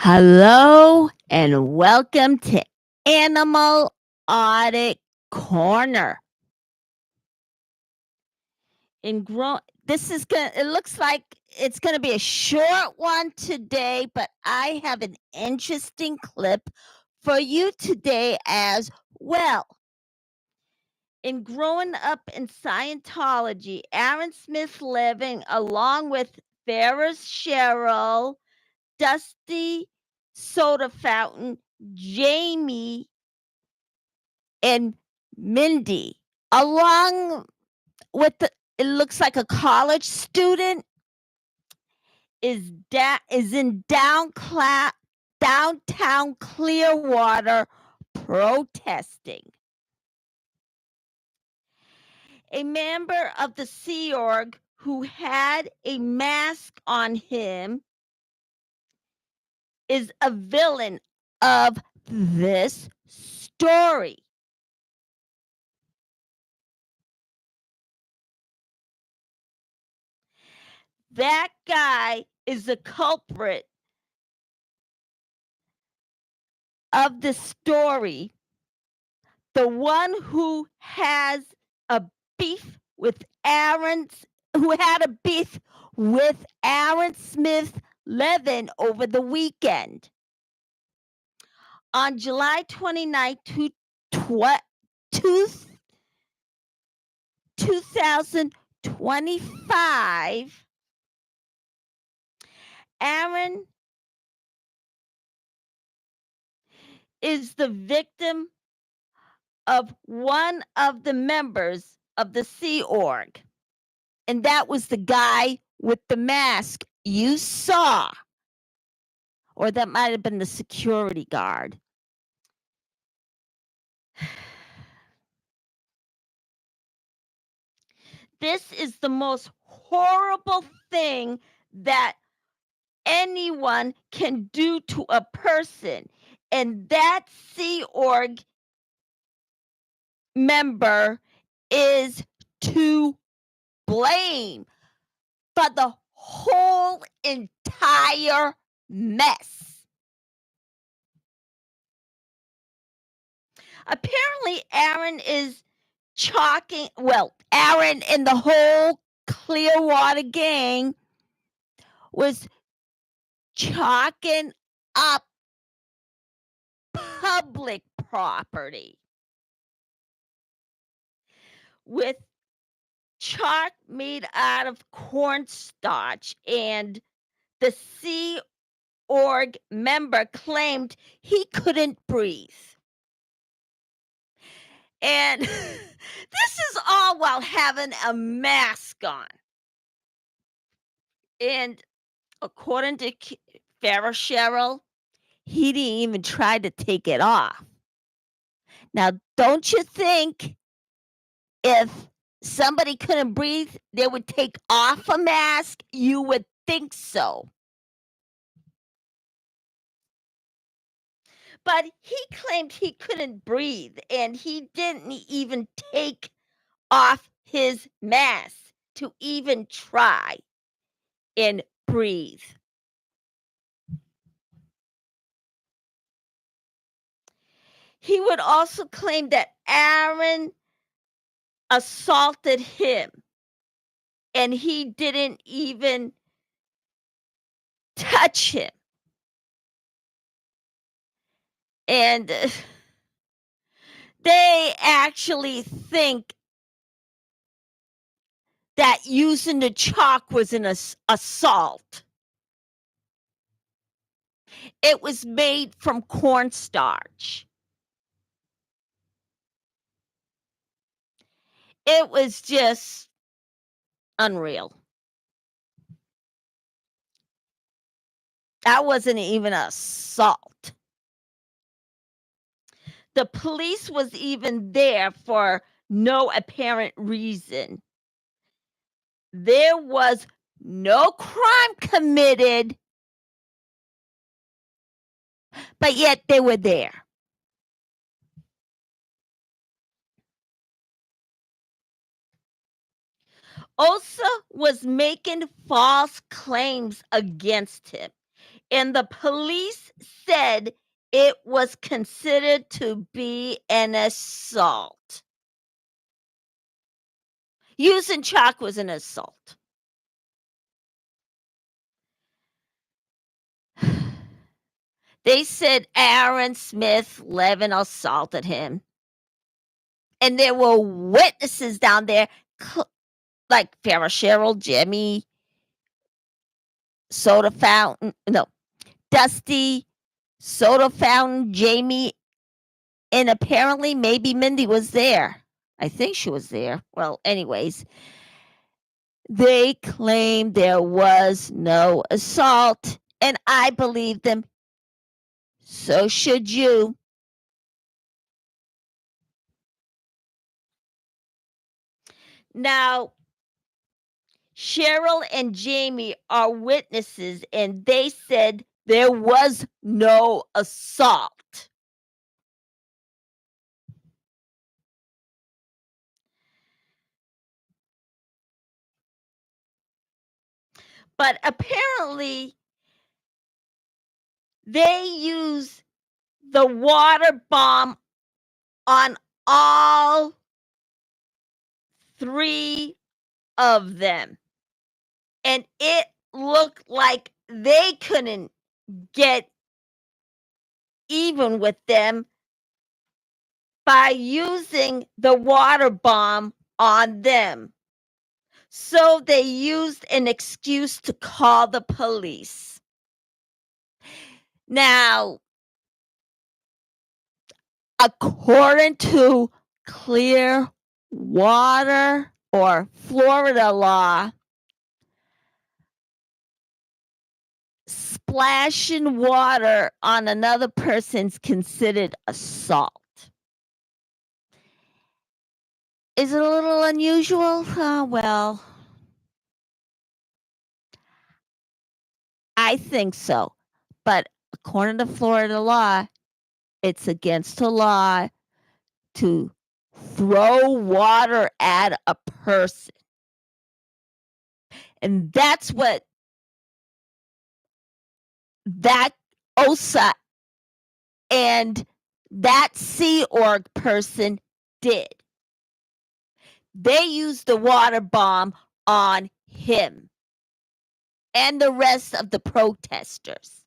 Hello and welcome to Animal Audit Corner. It looks like it's gonna be a short one today, but I have an interesting clip for you today as well. In growing up in Scientology, Aaron Smith Levin, along with Ferris Cheryl, Dusty Soda Fountain, Jamie, and Mindy, along with it looks like a college student, is in downtown Clearwater protesting. A member of the Sea Org who had a mask on him is a villain of this story. That guy is the culprit of the story, the one who has a beef with who had a beef with Aaron Smith Levin over the weekend. On July 29, 2025, Aaron is the victim of one of the members of the Sea Org. And that was the guy with the mask you saw. Or that might have been the security guard. This is the most horrible thing that anyone can do to a person. And that Sea Org member is to blame for the whole entire mess. Apparently, Aaron and the whole Clearwater gang was chalking up public property with chalk made out of cornstarch, and the Sea Org member claimed he couldn't breathe. And this is all while having a mask on. And according to Ferris Cheryl, he didn't even try to take it off. Now, don't you think if somebody couldn't breathe, they would take off a mask? You would think so. But he claimed he couldn't breathe, and he didn't even take off his mask to even try and breathe. He would also claim that Aaron assaulted him, and he didn't even touch him. And they actually think that using the chalk was an assault. It was made from cornstarch. It was just unreal. That wasn't even an assault. The police was even there for no apparent reason. There was no crime committed, but yet they were there. OSA was making false claims against him. And the police said it was considered to be an assault. Using chalk was an assault. They said Aaron Smith Levin assaulted him. And there were witnesses down there, like Farrah Cheryl, Jimmy, Soda Fountain, no, Dusty, Soda Fountain, Jamie, and apparently maybe Mindy was there. I think she was there. Well, anyways, they claimed there was no assault, and I believe them. So should you. Now, Cheryl and Jamie are witnesses, and they said there was no assault. But apparently, they use the water bomb on all 3 of them. And it looked like they couldn't get even with them by using the water bomb on them. So they used an excuse to call the police. Now, according to clear water or Florida law, splashing water on another person's considered assault. Is it a little unusual? Well, I think so. But according to Florida law, it's against the law to throw water at a person. And that's what that OSA and that Sea Org person did. They used the water bomb on him and the rest of the protesters.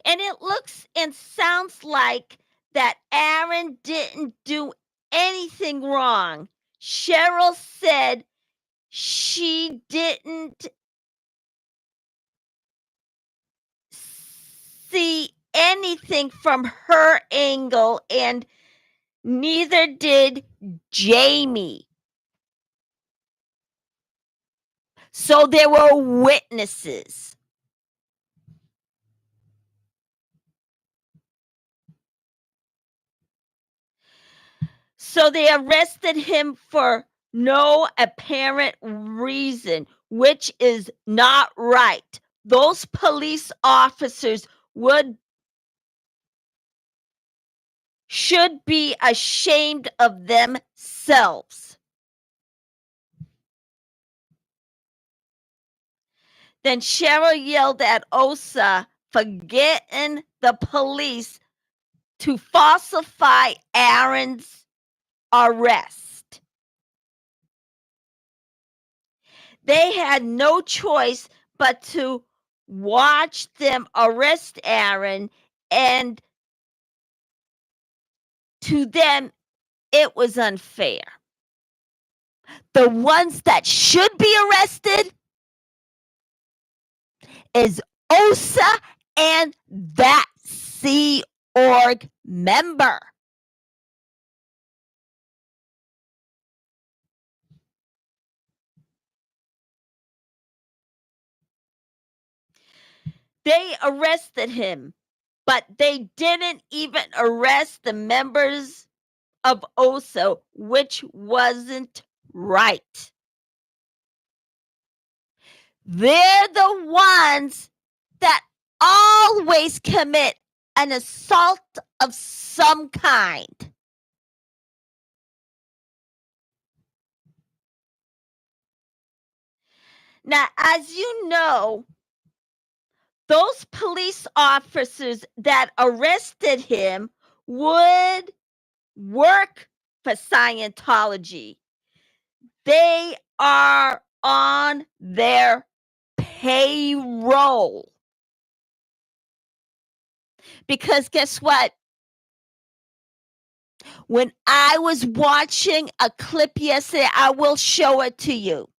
And it looks and sounds like that Aaron didn't do anything wrong. Cheryl said she didn't see anything from her angle, and neither did Jamie. So there were witnesses. So they arrested him for no apparent reason, which is not right. Those police officers should be ashamed of themselves. Then Cheryl yelled at OSA for getting the police to falsify Aaron's arrest. They had no choice but to watch them arrest Aaron, and to them, it was unfair. The ones that should be arrested is OSA and that Sea Org member. They arrested him, but they didn't even arrest the members of OSA, which wasn't right. They're the ones that always commit an assault of some kind. Now, as you know, those police officers that arrested him would work for Scientology. They are on their payroll. Because guess what? When I was watching a clip yesterday, I will show it to you.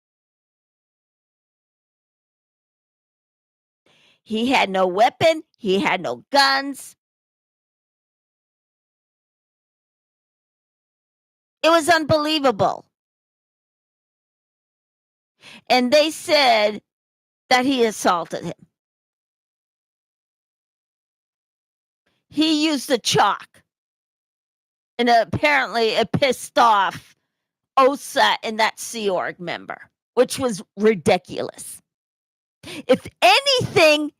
He had no weapon. He had no guns. It was unbelievable. And they said that he assaulted him. He used the chalk. And apparently it pissed off OSA and that Sea Org member, which was ridiculous. If anything,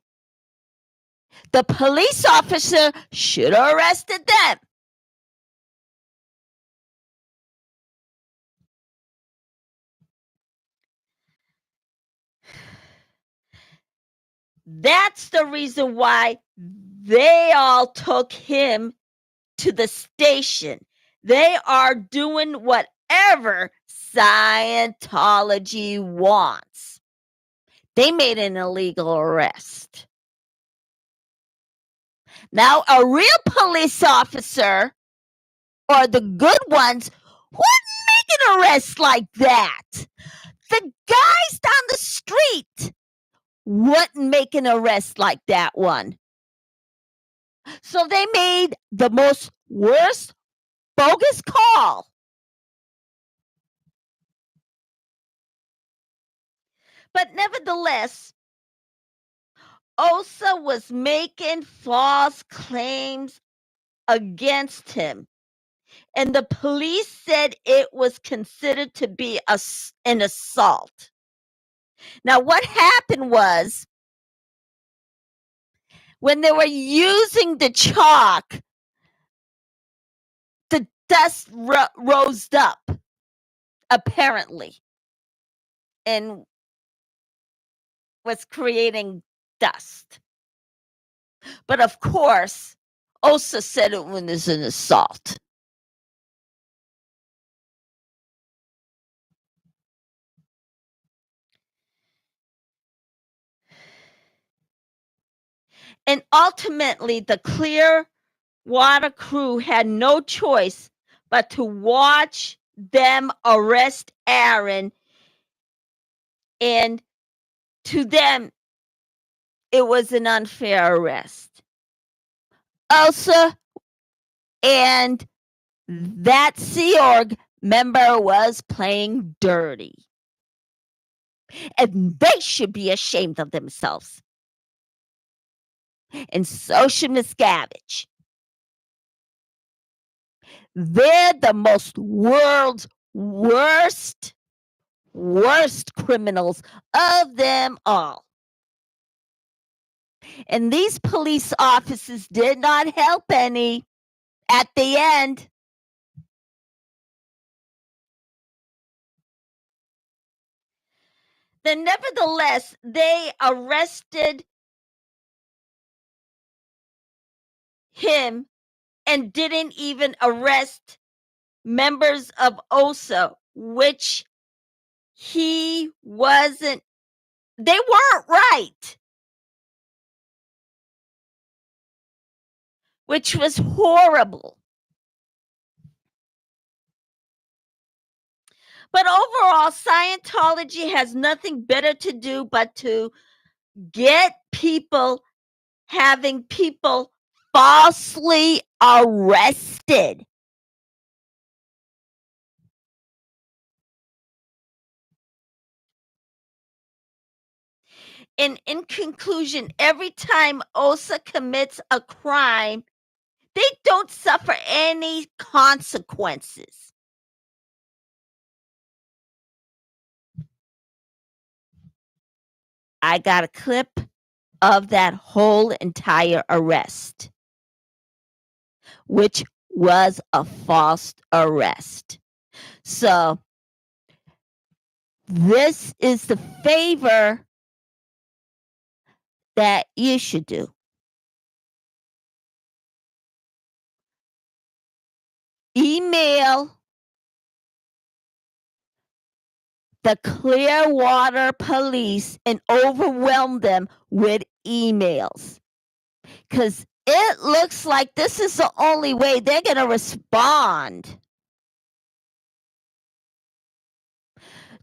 the police officer should have arrested them. That's the reason why they all took him to the station. They are doing whatever Scientology wants. They made an illegal arrest. Now, a real police officer, or the good ones, wouldn't make an arrest like that. The guys down the street wouldn't make an arrest like that one. So they made the most worst bogus call. But nevertheless, OSA was making false claims against him. And the police said it was considered to be an assault. Now, what happened was, when they were using the chalk, the dust rose up, apparently, and was creating dust. But of course, OSA said it was an assault. And ultimately, the Clearwater crew had no choice but to watch them arrest Aaron. And to them, it was an unfair arrest. OSA and that Sea Org member was playing dirty. And they should be ashamed of themselves. And so should Miscavige. They're the world's worst criminals of them all. And these police officers did not help any at the end. Then nevertheless, they arrested him and didn't even arrest members of OSA, which they weren't right, which was horrible. But overall, Scientology has nothing better to do but to get people, having people falsely arrested. And in conclusion, every time OSA commits a crime, they don't suffer any consequences. I got a clip of that whole entire arrest, which was a false arrest. So This is the favor that you should do. Email the Clearwater police and overwhelm them with emails. Because it looks like this is the only way they're going to respond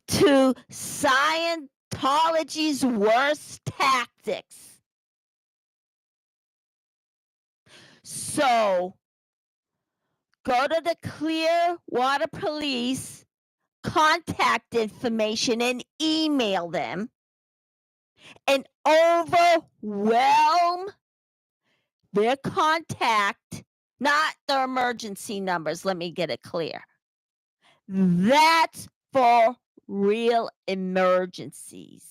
to Scientology's worst tactics. So go to the Clearwater police contact information and email them and overwhelm their contact, not their emergency numbers. Let me get it clear. That's for real emergencies.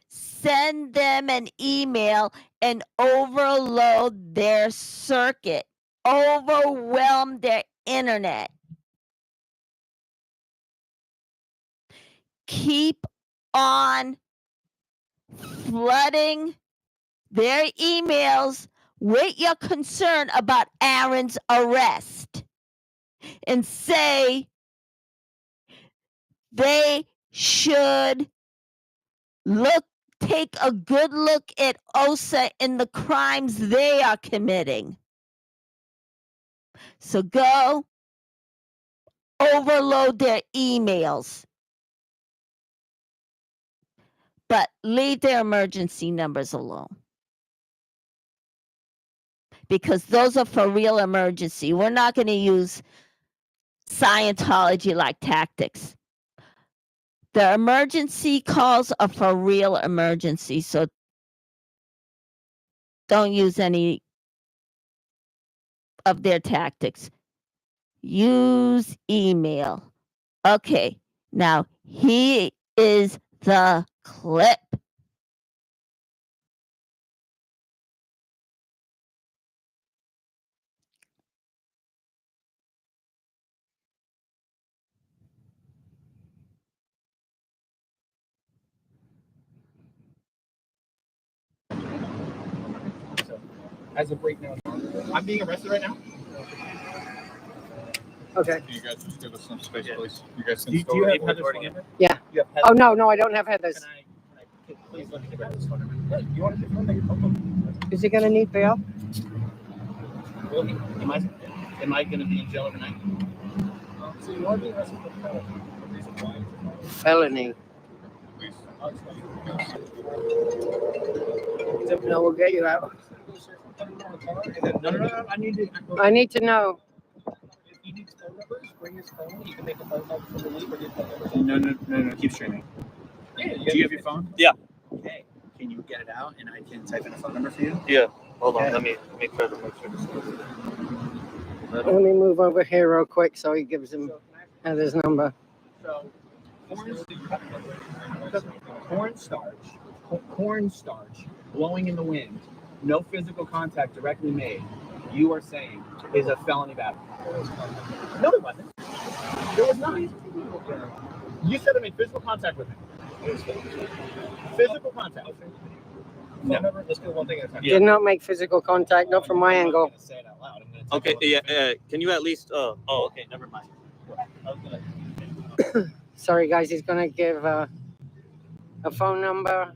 Send them an email and overload their circuit. Overwhelm their internet. Keep on flooding their emails with your concern about Aaron's arrest and say they should take a good look at OSA and the crimes they are committing. So go overload their emails, but leave their emergency numbers alone, because those are for real emergency. We're not going to use Scientology-like tactics. The emergency calls are for real emergency, so don't use any of their tactics. Use email. Okay, now here is the clip. So, as of right now, I'm being arrested right now. Okay. Can you guys just give us some space, please? You guys can Do you have Heather's phone number? Yeah. You have Oh, no, I don't have Heather's. Can I please let me get Heather's phone number? You want to phone number? Is he going to need bail? Will he? Am I going to be in jail overnight? So you want to be arrested for Felony. Please. No, we'll get you out. No. I need to know. If he needs phone numbers, bring his phone. You can make a phone call for the lead or get phone numbers. No. Keep streaming. Yeah, Do you have your phone? Yeah. Okay. Can you get it out and I can type in a phone number for you? Yeah. Hold on. Let me make sure this Let me move over here real quick so he gives him Heather's number. So, cornstarch blowing in the wind, no physical contact directly made, you are saying is a felony battery. No, it wasn't. There was not. You said I made physical contact with him. Physical contact. No. Let's do one thing at a time. Did not make physical contact, not from my I'm not angle. gonna say it out loud. I'm gonna Okay. take a look. Yeah. Can you at least? Okay. Never mind. I was gonna- Sorry, guys, he's going to give a phone number.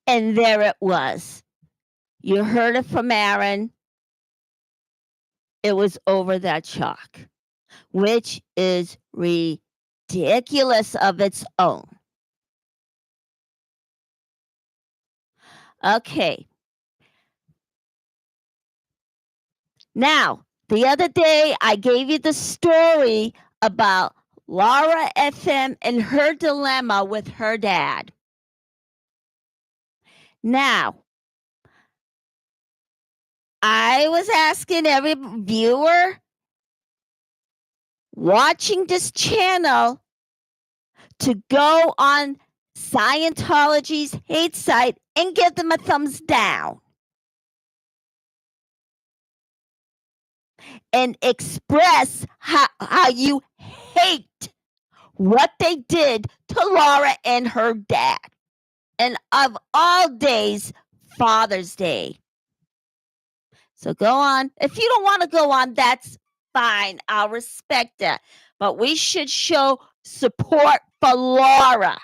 And there it was. You heard it from Aaron. It was over that chalk, which is ridiculous of its own. Okay. Now, the other day I gave you the story about Laura FM and her dilemma with her dad. Now, I was asking every viewer watching this channel to go on Scientology's hate site and give them a thumbs down. and express how you hate what they did to Laura and her dad. And of all days, Father's Day. So go on. If you don't want to go on, that's fine. I'll respect that. But we should show support for Laura.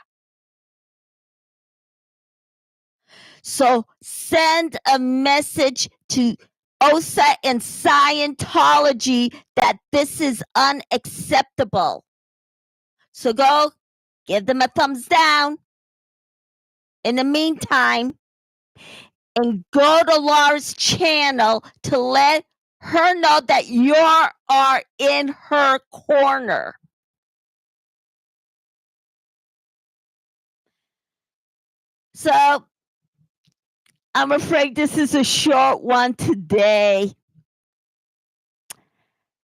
So send a message to OSA and Scientology that this is unacceptable. So go give them a thumbs down. In the meantime, and go to Laura's channel to let her know that you are in her corner. So I'm afraid this is a short one today.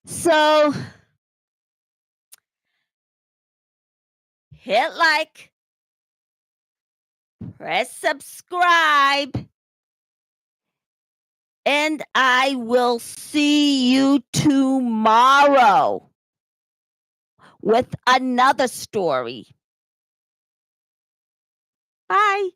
So hit like, press subscribe, and I will see you tomorrow with another story. Bye.